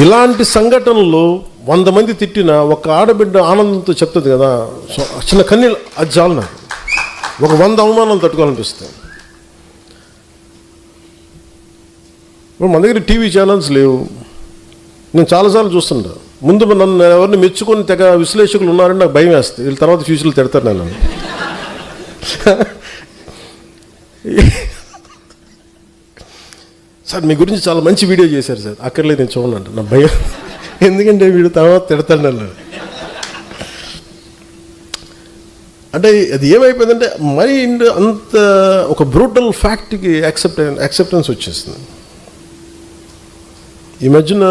ఇలాంటి సంఘటనలు 100 మంది తిట్టిన ఒక ఆడబిడ్డ ఆనందంతో చెప్తుంది కదా, చిన్న కన్నీళ్ళు, అది చాలు నాకు. ఒక 100 అవమానాలు తట్టుకోవాలనిపిస్తాయి. మన దగ్గర టీవీ ఛానల్స్ లేవు. నేను చాలాసార్లు చూస్తుంటా. ముందు నన్ను ఎవరిని మెచ్చుకొని తెగ విశ్లేషకులు ఉన్నారని నాకు భయం వేస్తుంది. వీళ్ళ తర్వాత ఫ్యూచర్లు తిడతారు నేను. సార్ మీ గురించి చాలా మంచి వీడియో చేశారు సార్, అక్కర్లేదు నేను చూడండి నా భయం. ఎందుకంటే వీడు తర్వాత తిడతాడు నన్ను. అంటే అది ఏమైపోయిందంటే మరీ అంత ఒక బ్రూటల్ ఫ్యాక్ట్కి యాక్సెప్టెన్స్ వచ్చేస్తుంది. ఈ మధ్యన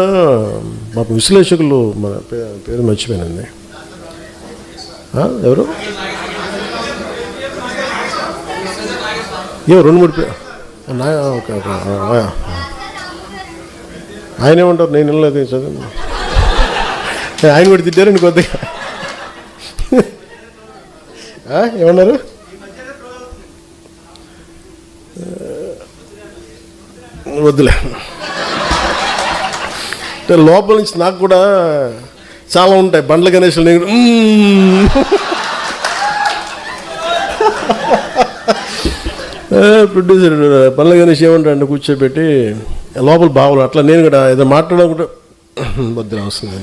మా విశ్లేషకులు, మన పేరు మర్చిపోయానండి, ఎవరు 2-3 పేరు ఆయన ఏమంటారు, నేను వెళ్ళలేదు చదువు, ఆయన కూడా తిట్టారండి కొద్దిగా. ఏమన్నారు, వద్దులే. అంటే లోపల నుంచి నాకు కూడా చాలా ఉంటాయి. బండ్ల గణేష్లు నేను ప్రొడ్యూసర్ బండ్ల గణేష్ ఏమంటాడు కూర్చోబెట్టి లోపల బావులు, అట్లా నేను కూడా ఏదో మాట్లాడకుండా వద్దులే వస్తుంది.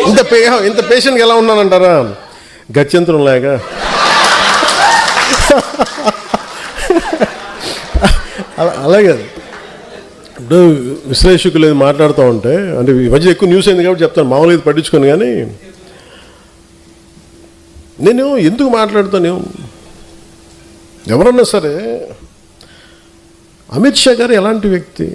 ఇంత పేషెంట్గా ఎలా ఉన్నానంటారా, గత్యంతరం లేక. అలాగే ఇప్పుడు విశ్లేషకులు ఏది మాట్లాడుతూ ఉంటే, అంటే ఈ మధ్య ఎక్కువ న్యూస్ అయింది కాబట్టి చెప్తాను, మామూలుగా ఇది పట్టించుకోను. కానీ నేను ఎందుకు మాట్లాడుతాను, ఎవరన్నా సరే అమిత్ షా గారు ఎలాంటి వ్యక్తి,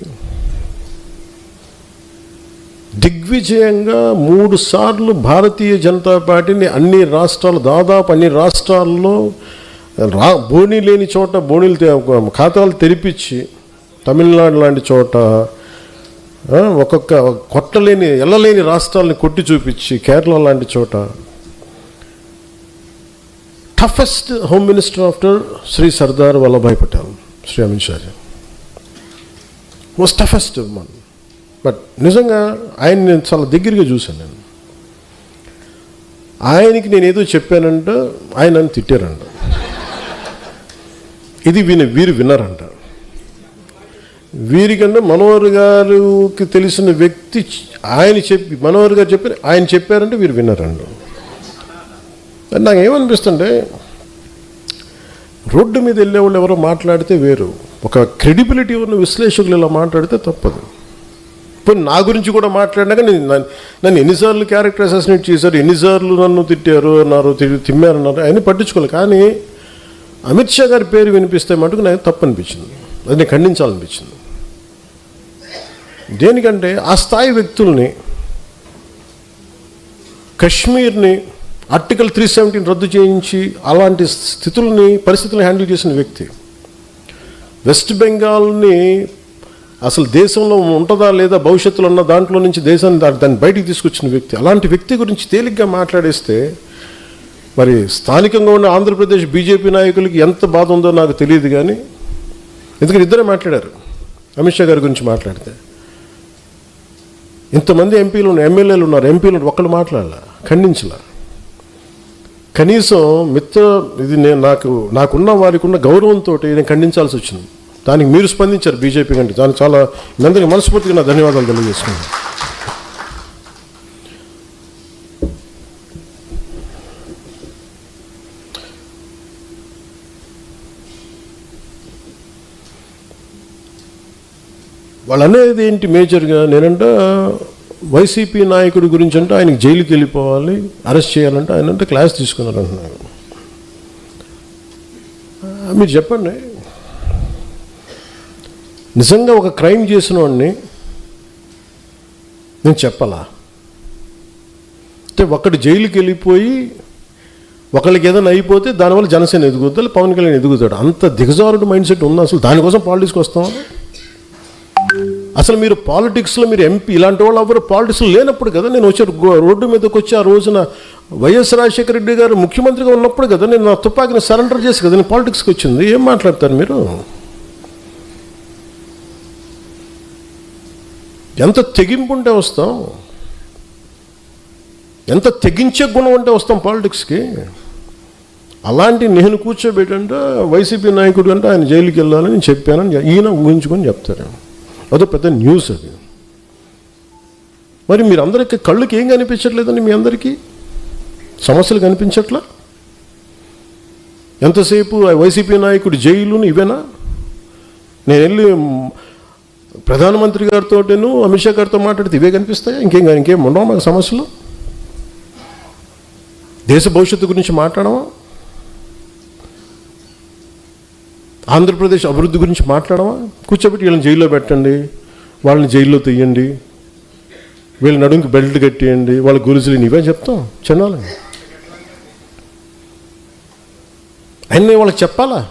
దిగ్విజయంగా 3 సార్లు భారతీయ జనతా పార్టీని అన్ని రాష్ట్రాలు, దాదాపు అన్ని రాష్ట్రాల్లో బోనీ లేని చోట బోనీలు ఖాతాలు తెరిపించి, తమిళనాడు లాంటి చోట ఒక్కొక్క ఎల్లలేని రాష్ట్రాలని కొట్టి చూపించి, కేరళ లాంటి చోట toughest home minister after Shri Sardar Vallabhbhai Patel, Shri Amit Shah most toughest one. But నిజంగా ఆయన నేను చాలా దగ్గరగా చూశాను. నేను ఆయనకి నేను ఏదో చెప్పానంట, ఆయన నన్ను తిట్టారంట. ఇది వీరు విన్నారంట. వీరికన్నా మనోహర్ గారికి తెలిసిన వ్యక్తి మనోహర్ గారు చెప్పారు, ఆయన చెప్పారంటే వీరు విన్నారంట. నాకు ఏమనిపిస్తుంటే, రోడ్డు మీద వెళ్ళేవాళ్ళు ఎవరో మాట్లాడితే వేరు, ఒక క్రెడిబిలిటీ ఉన్న విశ్లేషకులు ఇలా మాట్లాడితే తప్పదు. ఇప్పుడు నా గురించి కూడా మాట్లాడినాక నన్ను ఎన్నిసార్లు క్యారెక్టర్ అసాసినేట్ చేశారు, ఎన్నిసార్లు నన్ను తిట్టారు అన్నారు, తిమ్మారన్నారు, అవన్నీ పట్టించుకోవాలి. కానీ అమిత్ షా గారి పేరు వినిపిస్తే మటుకు నాకు తప్పు అనిపించింది, అది నేను ఖండించాలనిపించింది. దేనికంటే ఆ స్థాయి వ్యక్తుల్ని, కశ్మీర్ని ఆర్టికల్ 317 రద్దు చేయించి అలాంటి పరిస్థితులను హ్యాండిల్ చేసిన వ్యక్తి, వెస్ట్ బెంగాల్ని అసలు దేశంలో ఉంటుందా లేదా భవిష్యత్తులో ఉన్న దాంట్లో నుంచి దేశాన్ని దాన్ని బయటికి తీసుకొచ్చిన వ్యక్తి, అలాంటి వ్యక్తి గురించి తేలిగ్గా మాట్లాడేస్తే మరి స్థానికంగా ఉన్న ఆంధ్రప్రదేశ్ బీజేపీ నాయకులకి ఎంత బాధ ఉందో నాకు తెలియదు. కానీ ఎందుకంటే ఇద్దరే మాట్లాడారు అమిత్ షా గారి గురించి మాట్లాడితే. ఇంతమంది ఎమ్మెల్యేలు ఉన్నారు, ఎంపీలు ఒక్కళ్ళు మాట్లాడాల, ఖండించలా. కనీసం ఇది నాకున్న వారికి ఉన్న గౌరవంతో నేను ఖండించాల్సి వచ్చింది. దానికి మీరు స్పందించారు బీజేపీ కంటే, దానికి చాలా అందరికీ మనస్ఫూర్తిగా నా ధన్యవాదాలు తెలియజేసుకున్నాను. వాళ్ళు అనేది ఏంటి మేజర్గా, నేనంట వైసీపీ నాయకుడి గురించి అంటే ఆయనకి జైలుకి వెళ్ళిపోవాలి, అరెస్ట్ చేయాలంటే ఆయన అంటే క్లాస్ తీసుకున్నారు అంటున్నారు. మీరు చెప్పండి, నిజంగా ఒక క్రైమ్ చేసిన వాడిని నేను చెప్పాలా? అంటే ఒకటి జైలుకి వెళ్ళిపోయి ఒకళ్ళకి ఏదైనా అయిపోతే దానివల్ల జనసేన ఎదుగుతాడు, పవన్ కళ్యాణ్ ఎదుగుతాడు. అంత దిగజారుడు మైండ్ సెట్ ఉంది. అసలు దానికోసం పాలిటిక్స్కి వస్తాం. అసలు మీరు పాలిటిక్స్లో మీరు ఎంపీ ఇలాంటి వాళ్ళు ఎవరు పాలిటిక్స్లో లేనప్పుడు కదా నేను రోడ్డు మీదకి వచ్చి ఆ రోజున వైఎస్ రాజశేఖర రెడ్డి గారు ముఖ్యమంత్రిగా ఉన్నప్పుడు కదా నేను నా తుపాకీని సరెండర్ చేసి కదా నేను పాలిటిక్స్కి వచ్చింది. ఏం మాట్లాడతారు మీరు? ఎంత తెగింపు ఉంటే వస్తాం, ఎంత తెగించే గుణం ఉంటే వస్తాం పాలిటిక్స్కి. అలాంటి నేను కూర్చోబెట్టంటే వైసీపీ నాయకుడు అంటే ఆయన జైలుకి వెళ్ళాలని చెప్పానని ఈయన ఊహించుకొని చెప్తారు. అదో పెద్ద న్యూస్ అది. మరి మీరందరికీ కళ్ళుకి ఏం కనిపించట్లేదండి? మీ అందరికీ సమస్యలు కనిపించట్లా? ఎంతసేపు వైసీపీ నాయకుడు జైలును ఇవేనా? నేను వెళ్ళి ప్రధానమంత్రి గారితోటేను అమిత్ షా గారితో మాట్లాడితే ఇవే కనిపిస్తాయా? ఇంకేం ఉండవు మాకు సమస్యలు? దేశ భవిష్యత్తు గురించి మాట్లాడమా? ఆంధ్రప్రదేశ్ అభివృద్ధి గురించి మాట్లాడమా? కూర్చోబెట్టి వీళ్ళని జైల్లో పెట్టండి, వాళ్ళని జైల్లో తీయండి, వీళ్ళ నడుంకి బెల్ట్ కట్టేయండి, వాళ్ళ గురుజులు ఇవే చెప్తాం చిన్నాలు. అన్నీ వాళ్ళకి చెప్పాలా?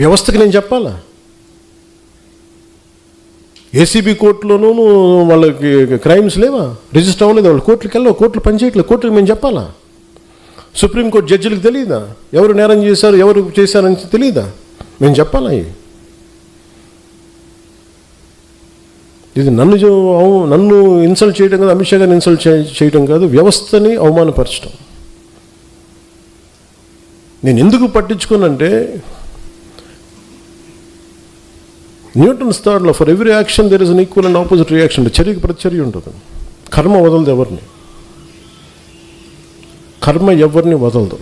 వ్యవస్థకి నేను చెప్పాలా? ఏసీబీ కోర్టులోనూ వాళ్ళకి క్రైమ్స్ లేవా? రిజిస్టర్ అవ్వలేదు, వాళ్ళు కోర్టులకు వెళ్ళవు, కోర్టులు పనిచేయట్లేదు, కోర్టులకు మేము చెప్పాలా? సుప్రీంకోర్టు జడ్జిలకు తెలియదా ఎవరు నేరం చేశారు, ఎవరు చేశారని తెలియదా? మేము చెప్పాలా? ఇది నన్ను ఇన్సల్ట్ చేయడం కాదు, అమిత్ షా గారిని ఇన్సల్ట్ చేయడం కాదు, వ్యవస్థని అవమానపరచడం. నేను ఎందుకు పట్టించుకోనంటే Newton's third law, for every action there is an equal and opposite reaction. చర్యకి ప్రతిచర్య ఉంటుంది. కర్మ వదలదు ఎవరిని, కర్మ ఎవరిని వదలదు.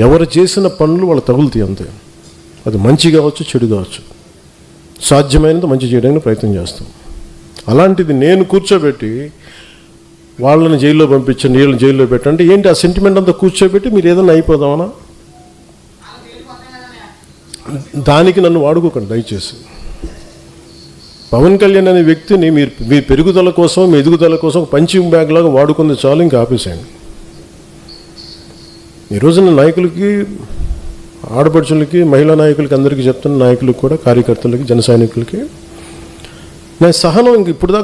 ఎవరు చేసిన పనులు వాళ్ళు తగులుతాయి అంతే. అది మంచి కావచ్చు, చెడు కావచ్చు. సాధ్యమైనంత మంచి చేయడానికి ప్రయత్నం చేస్తాం. అలాంటిది నేను కూర్చోబెట్టి వాళ్ళని జైల్లో పంపించండి, వీళ్ళని జైల్లో పెట్టండి ఏంటి? ఆ సెంటిమెంట్ అంతా కూర్చోబెట్టి మీరు ఏదైనా అయిపోదామనా? దానికి నన్ను వాడుకోకండి దయచేసి. పవన్ కళ్యాణ్ అనే వ్యక్తిని మీ పెరుగుదల కోసం, మీ ఎదుగుదల కోసం పంచింగ్ బ్యాగ్ లాగా వాడుకుంది చాలు, ఇంకా ఆపేసేయండి. ఈ రోజున నాయకులకి, ఆడపడుచులకి, మహిళా నాయకులకి, అందరికీ చెప్తున్న నాయకులకు కూడా, కార్యకర్తలకి, జన సైనికులకి నేను సహనం ఇంక ఇప్పుడు దాకా